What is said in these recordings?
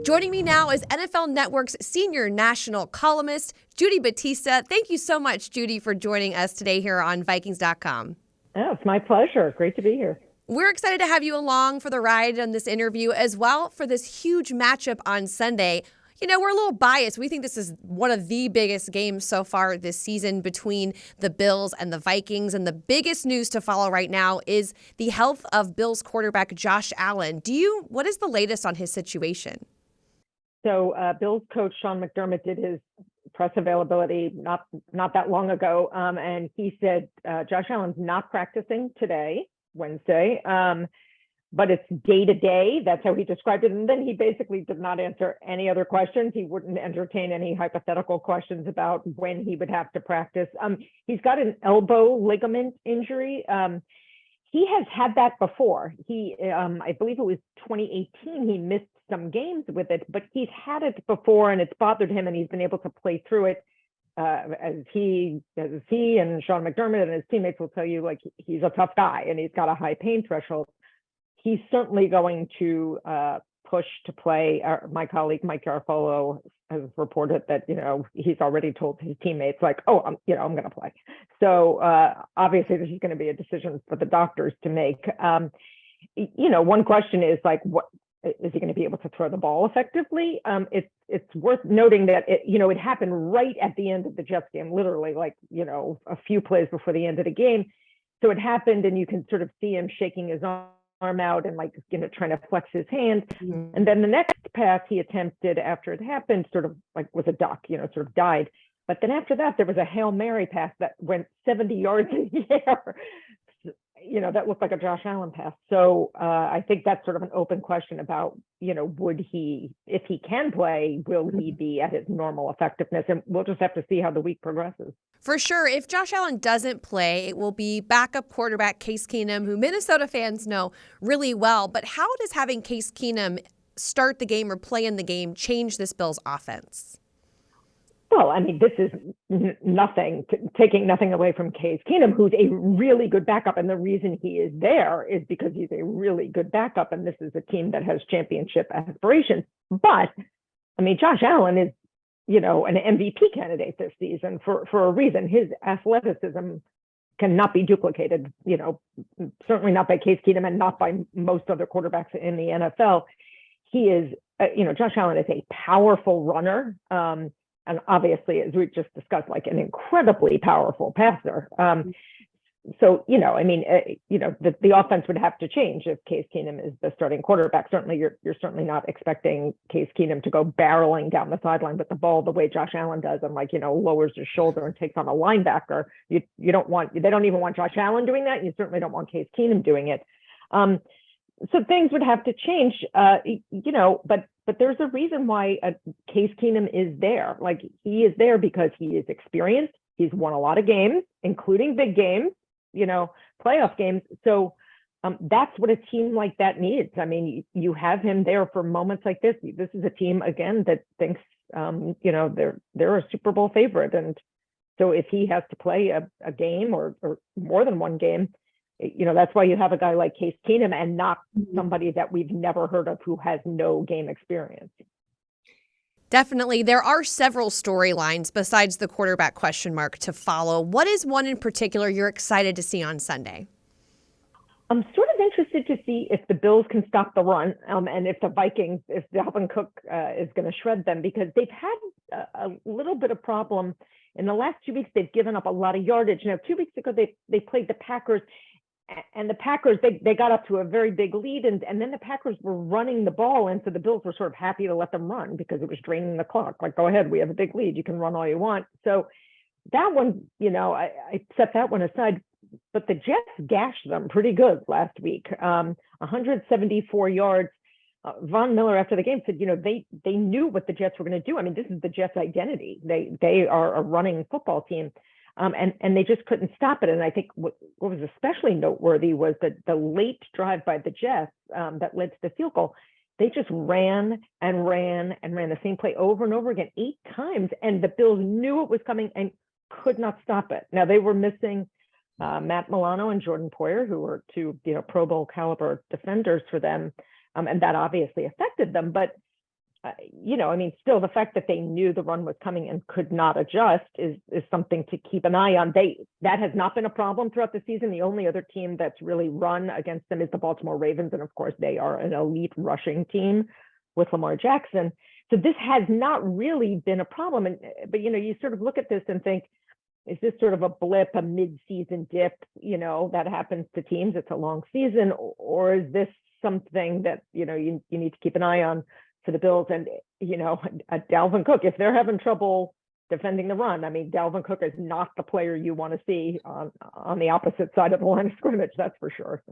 Joining me now is NFL Network's senior national columnist, Judy Battista. Thank you so much, Judy, for joining us today here on Vikings.com. Oh, it's my pleasure. Great to be here. We're excited to have you along for the ride on this interview as well for this huge matchup on Sunday. You know, we're a little biased. We think this is one of the biggest games so far this season between the Bills and the Vikings. And the biggest news to follow right now is the health of Bills quarterback Josh Allen. What is the latest on his situation? So Bills coach Sean McDermott did his press availability not that long ago. And he said Josh Allen's not practicing today, Wednesday. But it's day to day. That's how he described it. And then he basically did not answer any other questions. He wouldn't entertain any hypothetical questions about when he would have to practice. He's got an elbow ligament injury. He has had that before. I believe it was 2018, he missed some games with it, but he's had it before and it's bothered him and he's been able to play through it. As he and Sean McDermott and his teammates will tell you, like, he's a tough guy and he's got a high pain threshold. He's certainly going to push to play. My colleague Mike Garafolo has reported that he's already told his teammates, like, I'm going to play. So obviously this is going to be a decision for the doctors to make. One question is, like, what is he going to be able to throw the ball effectively? It's worth noting that it happened right at the end of the Jets game, literally, like, a few plays before the end of the game. So it happened, and you can sort of see him shaking his arm out and, like, trying to flex his hand. Mm-hmm. And then the next pass he attempted after it happened sort of like was a duck, sort of died. But then after that, there was a Hail Mary pass that went 70 yards in the air. That looked like a Josh Allen pass. So I think that's sort of an open question about, would he, if he can play, will he be at his normal effectiveness? And we'll just have to see how the week progresses. For sure. If Josh Allen doesn't play, it will be backup quarterback Case Keenum, who Minnesota fans know really well. But how does having Case Keenum start the game or play in the game change this Bills offense? Well, I mean, this is taking nothing away from Case Keenum, who's a really good backup. And the reason he is there is because he's a really good backup. And this is a team that has championship aspirations. But, I mean, Josh Allen is, an MVP candidate this season for a reason. His athleticism cannot be duplicated, certainly not by Case Keenum and not by most other quarterbacks in the NFL. He is, Josh Allen is a powerful runner. And obviously, as we just discussed, like, an incredibly powerful passer. So, the offense would have to change if Case Keenum is the starting quarterback. Certainly, you're certainly not expecting Case Keenum to go barreling down the sideline with the ball the way Josh Allen does and, like, lowers his shoulder and takes on a linebacker. They don't even want Josh Allen doing that. You certainly don't want Case Keenum doing it. So things would have to change, but there's a reason why Case Keenum is there. Like, he is there because he is experienced. He's won a lot of games, including big games, playoff games. So that's what a team like that needs. I mean, you have him there for moments like this. This is a team, again, that thinks, they're a Super Bowl favorite. And so if he has to play a game or more than one game, that's why you have a guy like Case Keenum and not somebody that we've never heard of who has no game experience. Definitely. There are several storylines besides the quarterback question mark to follow. What is one in particular you're excited to see on Sunday? I'm sort of interested to see if the Bills can stop the run and if the Vikings, if Dalvin Cook is going to shred them, because they've had a little bit of problem. In the last 2 weeks, they've given up a lot of yardage. 2 weeks ago, they played the Packers. And the Packers, they got up to a very big lead, and then the Packers were running the ball, and so the Bills were sort of happy to let them run because it was draining the clock. Like, go ahead, we have a big lead, you can run all you want. So that one, I set that one aside. But the Jets gashed them pretty good last week, 174 yards. Von Miller after the game said, they knew what the Jets were going to do. I mean, this is the Jets' identity. They are a running football team. And they just couldn't stop it. And I think what was especially noteworthy was that the late drive by the Jets that led to the field goal, they just ran and ran and ran the same play over and over again 8 times. And the Bills knew it was coming and could not stop it. Now, they were missing Matt Milano and Jordan Poyer, who were two Pro Bowl caliber defenders for them. And that obviously affected them. But I mean, still the fact that they knew the run was coming and could not adjust is something to keep an eye on. That has not been a problem throughout the season. The only other team that's really run against them is the Baltimore Ravens, and of course they are an elite rushing team with Lamar Jackson. So this has not really been a problem. But you sort of look at this and think, is this sort of a blip, a mid-season dip? That happens to teams. It's a long season, or is this something that you need to keep an eye on for the Bills? And Dalvin Cook, if they're having trouble defending the run, I mean, Dalvin Cook is not the player you want to see on the opposite side of the line of scrimmage. That's for sure.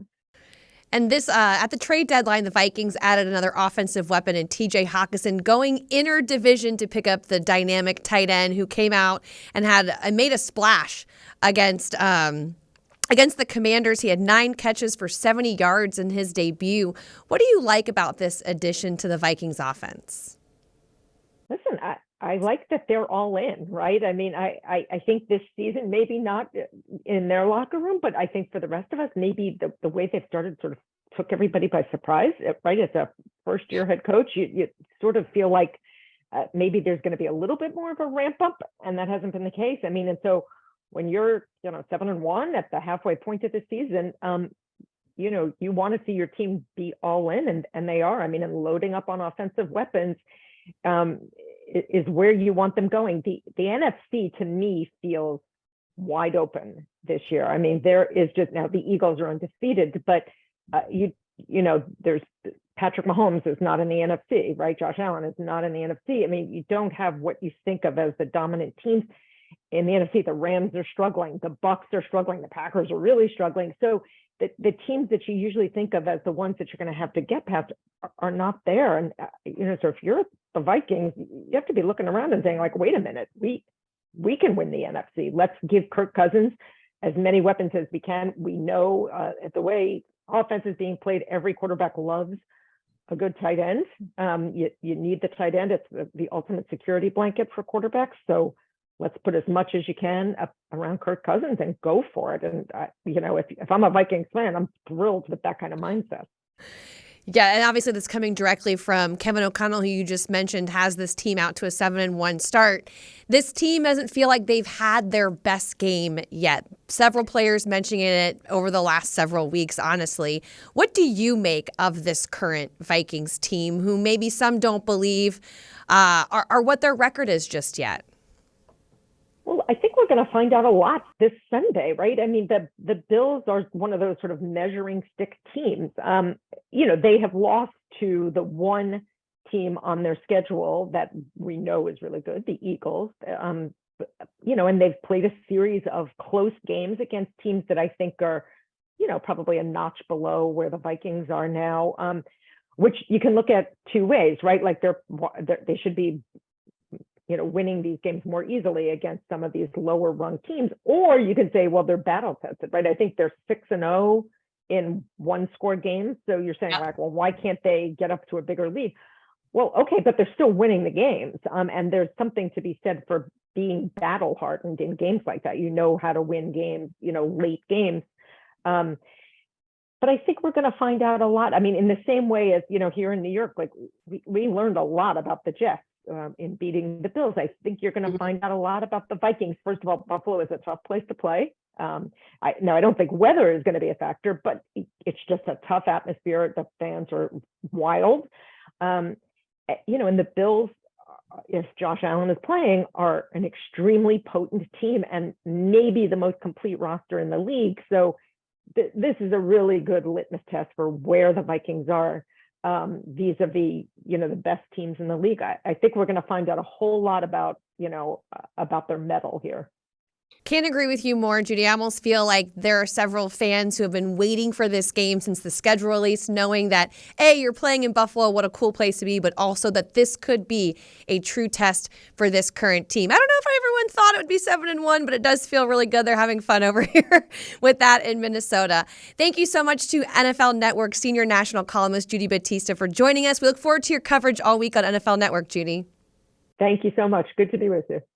And this, at the trade deadline, the Vikings added another offensive weapon in TJ Hockenson, going inter-division to pick up the dynamic tight end who came out and made a splash against the Commanders. He had 9 catches for 70 yards in his debut. What do you like about this addition to the Vikings offense? Listen, I like that they're all in, right? I mean, I think this season, maybe not in their locker room, but I think for the rest of us, maybe the way they've started sort of took everybody by surprise, right? As a first-year head coach, you sort of feel like maybe there's going to be a little bit more of a ramp up, and that hasn't been the case. I mean, and so when you're 7-1 at the halfway point of the season, you want to see your team be all in, and they are. I mean, and loading up on offensive weapons is where you want them going. The NFC to me feels wide open this year. I mean, there is just, now the Eagles are undefeated, but there's Patrick Mahomes is not in the NFC, right? Josh Allen is not in the NFC. I mean, you don't have what you think of as the dominant teams in the NFC. The Rams are struggling, the Bucks are struggling, the Packers are really struggling. So the teams that you usually think of as the ones that you're going to have to get past are not there. And so if you're the Vikings, you have to be looking around and saying, like, wait a minute, we can win the NFC. Let's give Kirk Cousins as many weapons as we can. We know the way offense is being played, every quarterback loves a good tight end. You need the tight end. It's the ultimate security blanket for quarterbacks. So let's put as much as you can up around Kirk Cousins and go for it. And if I'm a Vikings fan, I'm thrilled with that kind of mindset. Yeah, and obviously that's coming directly from Kevin O'Connell, who you just mentioned, has this team out to a 7-1 start. This team doesn't feel like they've had their best game yet. Several players mentioning it over the last several weeks, honestly. What do you make of this current Vikings team, who maybe some don't believe are what their record is just yet? Well, I think we're going to find out a lot this Sunday, right? I mean, the Bills are one of those sort of measuring stick teams. They have lost to the one team on their schedule that we know is really good, the Eagles. And they've played a series of close games against teams that I think are, probably a notch below where the Vikings are now, which you can look at two ways, right? Like they should be winning these games more easily against some of these lower rung teams. Or you could say, well, they're battle tested, right? I think they're 6-0 in 1-score games. So you're saying, like, well, why can't they get up to a bigger lead? Well, okay, but they're still winning the games. And there's something to be said for being battle hardened in games like that. You know how to win games, late games. But I think we're going to find out a lot. I mean, in the same way as, here in New York, like we learned a lot about the Jets. In beating the Bills. I think you're going to find out a lot about the Vikings. First of all, Buffalo is a tough place to play. I don't think weather is going to be a factor, but it's just a tough atmosphere. The fans are wild. And the Bills, if Josh Allen is playing, are an extremely potent team and maybe the most complete roster in the league. So this is a really good litmus test for where the Vikings are vis-a-vis, the best teams in the league. I think we're going to find out a whole lot about their mettle here. Can't agree with you more, Judy. I almost feel like there are several fans who have been waiting for this game since the schedule release, knowing that, A, you're playing in Buffalo, what a cool place to be, but also that this could be a true test for this current team. I don't know if everyone thought it would be 7-1, but it does feel really good. They're having fun over here with that in Minnesota. Thank you so much to NFL Network senior national columnist Judy Battista for joining us. We look forward to your coverage all week on NFL Network, Judy. Thank you so much. Good to be with you.